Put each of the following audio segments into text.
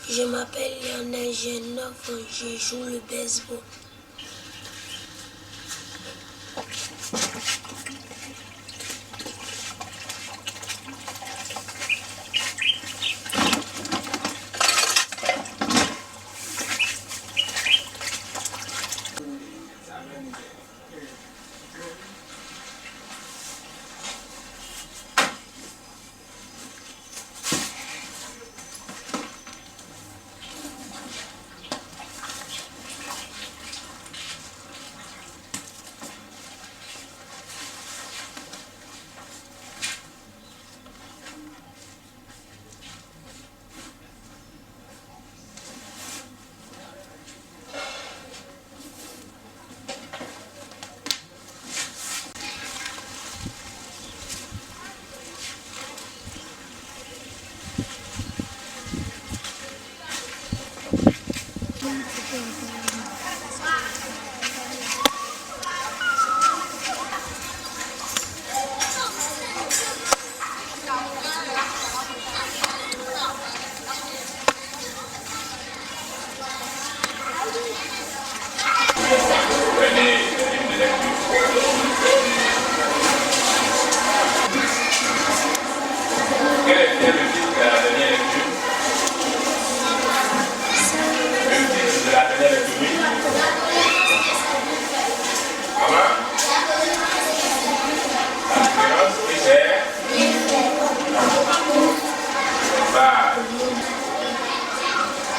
Je m'appelle Lionel, j'ai 9 ans, je joue le baseball.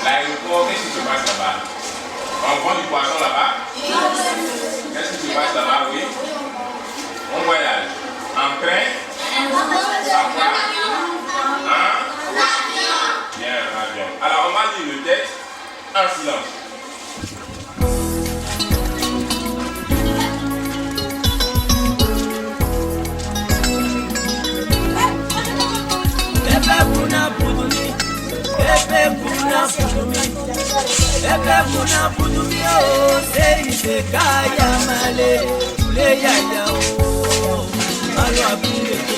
L'aéroport, qu'est-ce qui se passe là-bas? On vend du poisson là-bas? Qu'est-ce qui se passe là-bas? Oui. On voyage. En train? En quoi? Hein? Bien, bien. Alors, on va lire le texte en silence. Ebe kuna pudumi o se ise kaya male ule yaya o alo abule ko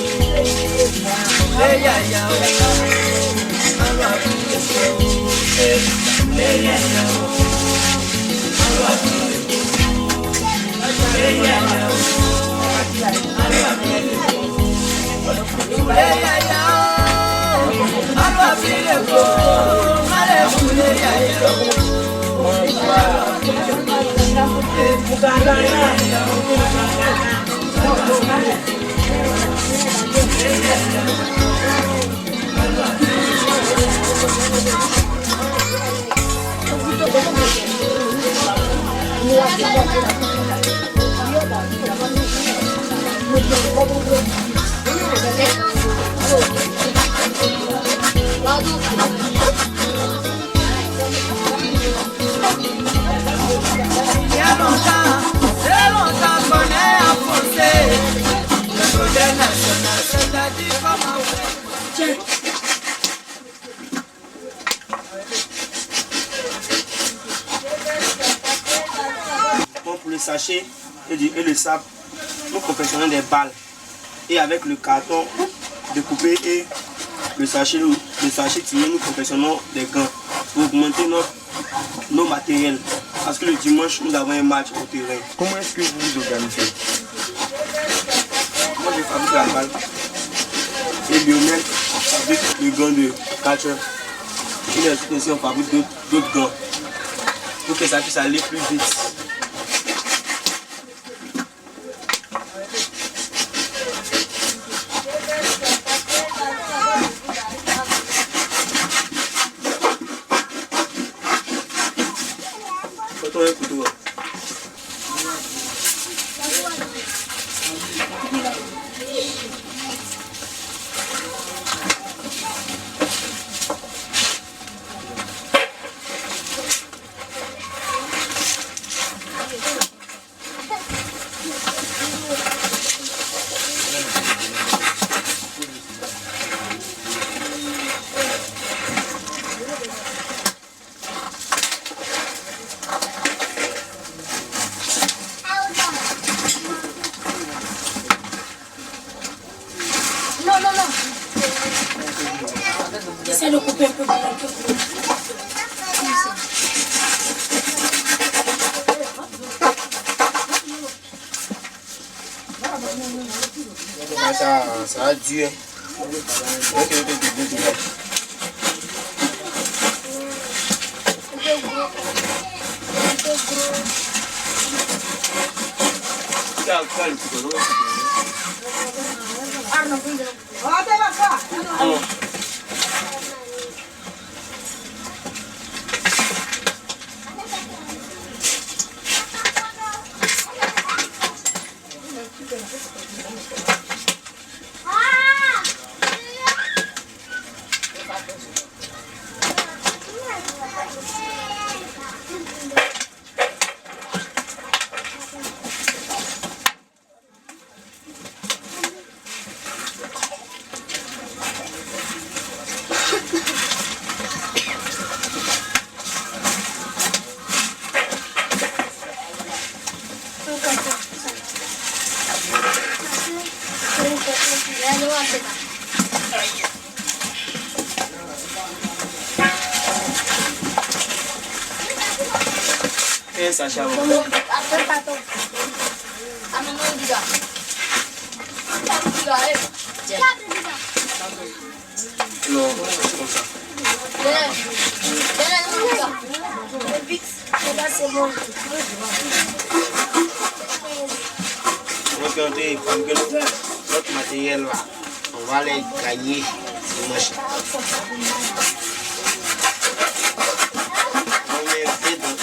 ule yaya o alo abule ko ule yaya o alo abule ko ule yaya o alo abule ko ule yaya o alo abule ko male ule yaya o. Pour le sachet et le sable, nous confectionnons des balles. Et avec le carton découpé et le sachet tiré, nous confectionnons des gants pour augmenter nos matériels. Parce que le dimanche, nous avons un match au terrain. Comment est-ce que vous vous organisez? Moi, je fabrique la balle. Et Lionel fabrique le gant de catcher. Et aussi, on fabrique d'autres gants pour que ça puisse aller plus vite. Essaye de couper un peu plus. Ça a dû. Sacha. Non, comme ça. C'est bon. Regardez, notre matériel là, on va les gagner dimanche. On met fait dans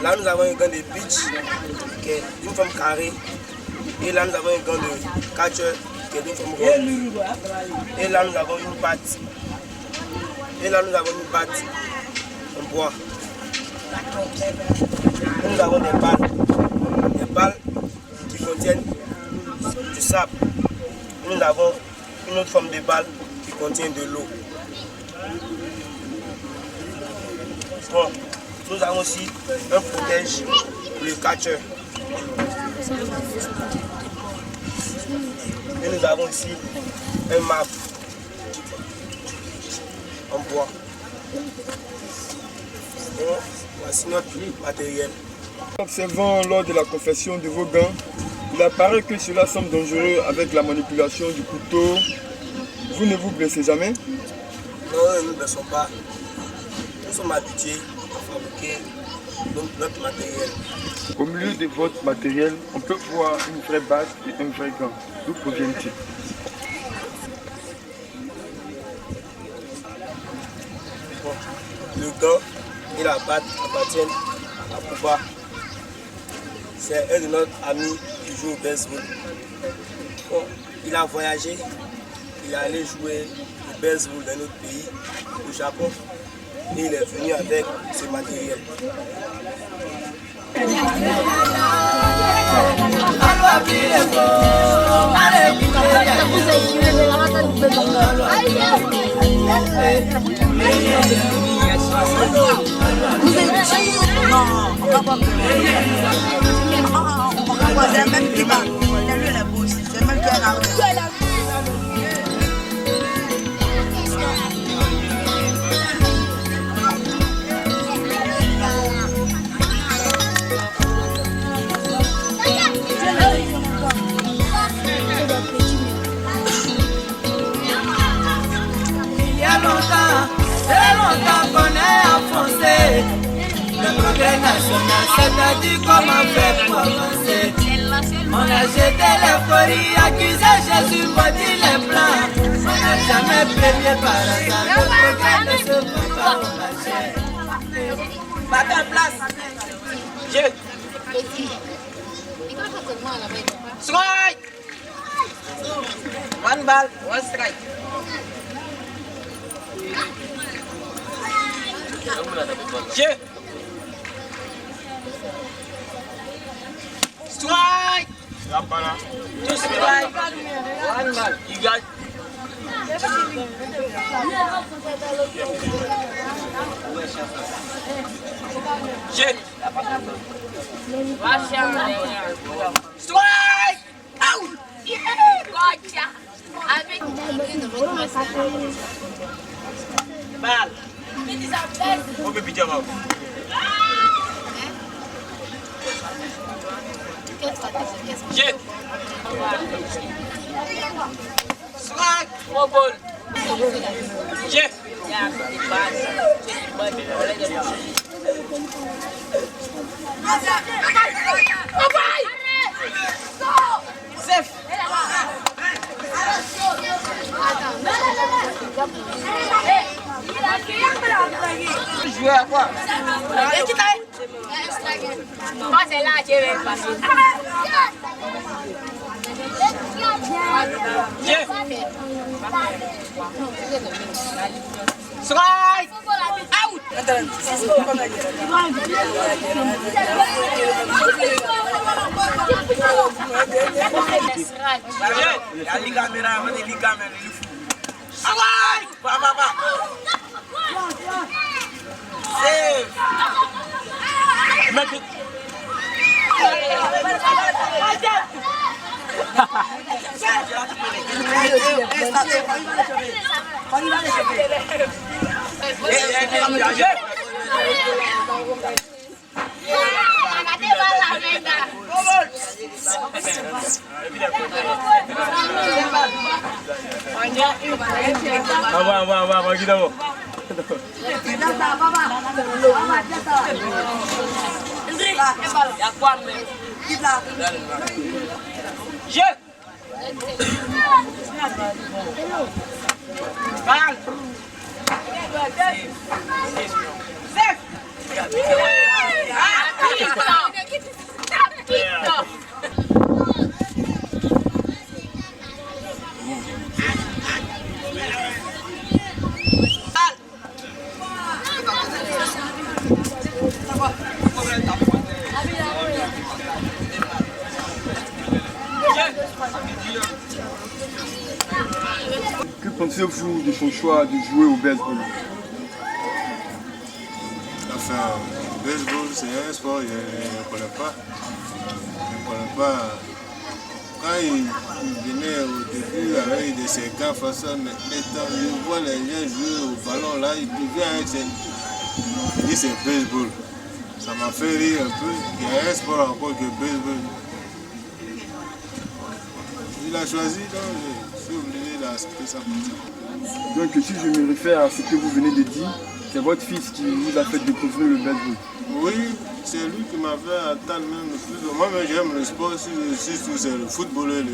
Là, nous avons un gant de pitch qui est d'une forme carrée. Et là, nous avons un gant de catcher qui est d'une forme ronde. Et là, nous avons une batte. Et là, nous avons une batte en bois. Et nous avons des balles qui contiennent du sable. Et nous avons une autre forme de balle qui contient de l'eau. Bon. Nous avons aussi un protège, le catcher. Et nous avons ici un map en bois. Bon, voici notre matériel. Observant lors de la confection de vos gants, il apparaît que cela semble dangereux avec la manipulation du couteau. Vous ne vous blessez jamais? Non, nous ne blessons pas. Nous sommes habitués à fabriquer notre matériel. Au milieu de votre matériel, on peut voir une vraie base et un vrai gant. D'où provient-il? Bon, le gant et la batte appartiennent à Pouba. C'est un de nos amis qui joue au baseball. Bon, il a voyagé, il est allé jouer au baseball dans notre pays, au Japon, et il est venu avec ce matériel. a dit comment faire pour avancer. On a jeté l'euphorie, accusé Jésus, maudit les plans. On n'a jamais prié par hasard. Le programme ne se fait pas au marché. Battez en place. Jeu. Strike. One ball, one strike. Jeu. Strike. Two strike. One ball. You got. Jeu. Strike. Out. Ball. Okay, pitch out. Jeu. Strike. One ball. Jeu. Safe. Jouer à quoi? Strike! Out! Strike! Save! Vamos, kita Que pensez-vous de son choix de jouer au baseball? Enfin, le baseball, c'est un sport, je ne connais pas. Quand il venait au début avec de ses gars façon, maintenant je vois les gens jouer au ballon là, il vient avec ses... Il dit c'est baseball. Ça m'a fait rire un peu. Il y a un sport encore que baseball. Il a choisi, donc je suis obligé d'accepter ça comme ça. Donc si je me réfère à ce que vous venez de dire, c'est votre fils qui vous a fait découvrir le baseball? Oui, c'est lui qui m'a fait attendre même le plus. Moi-même j'aime le sport, surtout c'est le football et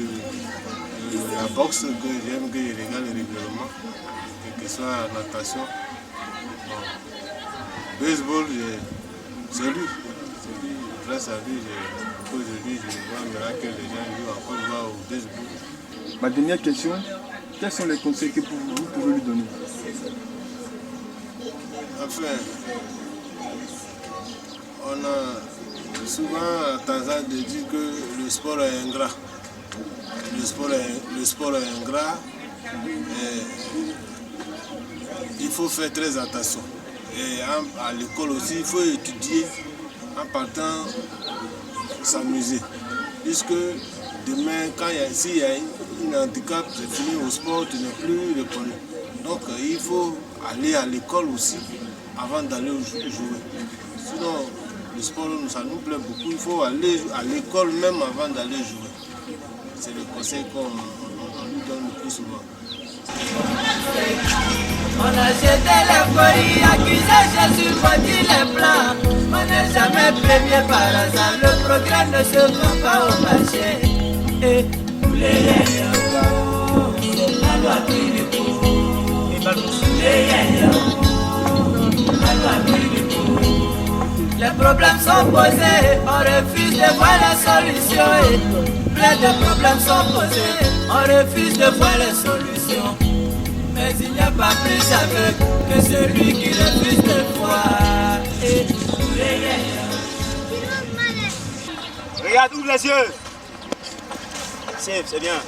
la boxe que j'aime, que je regarde régulièrement, que ce soit la natation. Bon. Baseball, c'est lui. Grâce à lui, aujourd'hui je vois maintenant que les gens jouent encore jouent au baseball. Ma dernière question, quels sont les conseils que vous pouvez lui donner? Enfin, on a souvent tendance de dire que le sport est ingrat. Le sport est ingrat. Il faut faire très attention. Et à l'école aussi, il faut étudier en partant s'amuser. Puisque demain, s'il y a un handicap, c'est fini au sport, tu n'es plus reconnu. Donc il faut aller à l'école aussi avant d'aller jouer. Sinon, le sport, ça nous plaît beaucoup. Il faut aller à l'école même avant d'aller jouer. C'est le conseil qu'on lui donne le plus souvent. On a jeté l'euphorie, accusé Jésus, maudit les plans. On n'a jamais jamais premier par hasard. Le progrès ne se vend pas au marché. Et les la loi qui les les problèmes sont posés, on refuse de voir la solution. Et plein de problèmes sont posés, on refuse de voir les solutions. Mais il n'y a pas plus aveugle que celui qui refuse de voir. Et regarde, ouvre les yeux. C'est bien.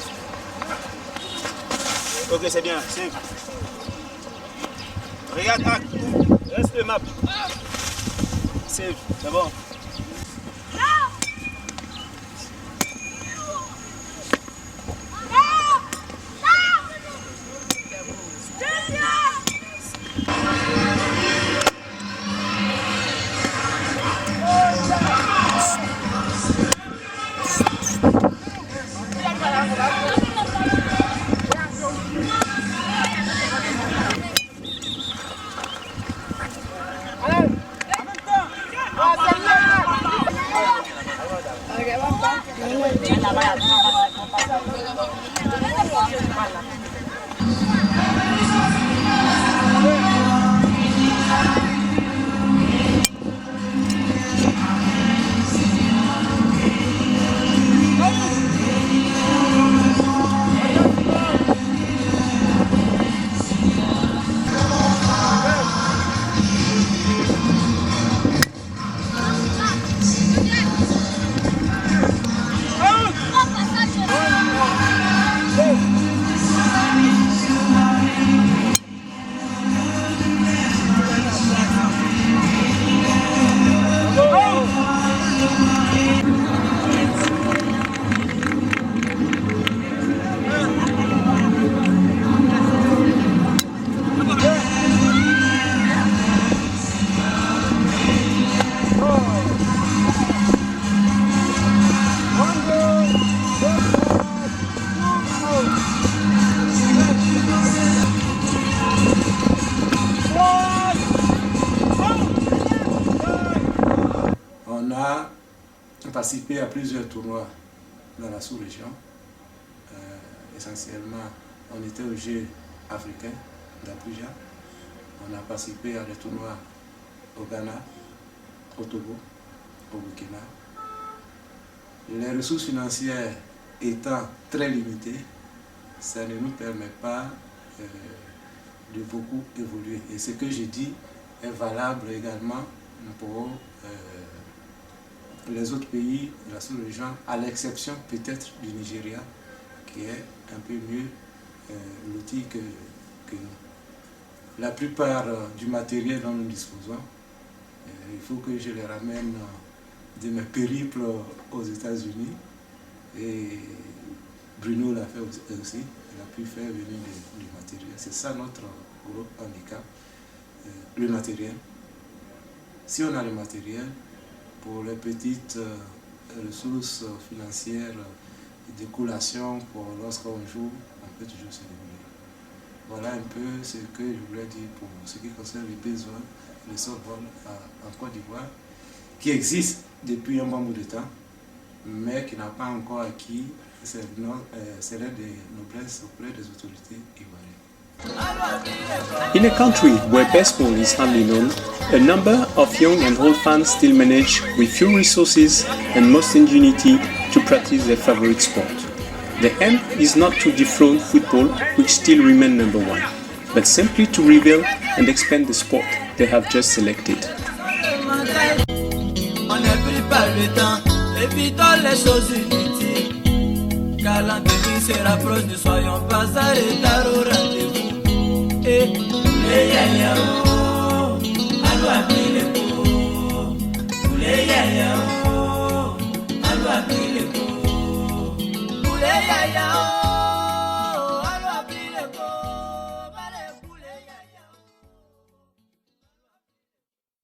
Ok, c'est bien. Regarde, reste le map. C'est bon. Participé à plusieurs tournois dans la sous-région. Essentiellement, on était aux Jeux africains d'Abuja. On a participé à des tournois au Ghana, au Togo, au Burkina. Les ressources financières étant très limitées, ça ne nous permet pas de beaucoup évoluer. Et ce que j'ai dit est valable également pour les autres pays de la sous-région, à l'exception peut-être du Nigeria, qui est un peu mieux loti que nous. La plupart du matériel dont nous disposons, il faut que je les ramène de mes périples aux États-Unis. Et Bruno l'a fait aussi, il a pu faire venir du matériel. C'est ça notre gros handicap, le matériel. Si on a le matériel, pour les petites ressources financières de collation, pour lorsqu'on joue, on peut toujours se débrouiller. Voilà un peu ce que je voulais dire pour ce qui concerne les besoins de softball en Côte d'Ivoire, qui existe depuis un bon bout de temps, mais qui n'a pas encore acquis ses lettres de noblesse auprès des autorités ivoiriennes. In a country where baseball is hardly known, a number of young and old fans still manage, with few resources and most ingenuity, to practice their favorite sport. The aim is not to dethrone football, which still remains number one, but simply to reveal and expand the sport they have just selected. On est pris par le temps, évitons les choses inutiles. Car l'endemi se rapproche, ne soyons pas en retard au rendez-vous. Et les yaya, allons appeler les pots, les yaya.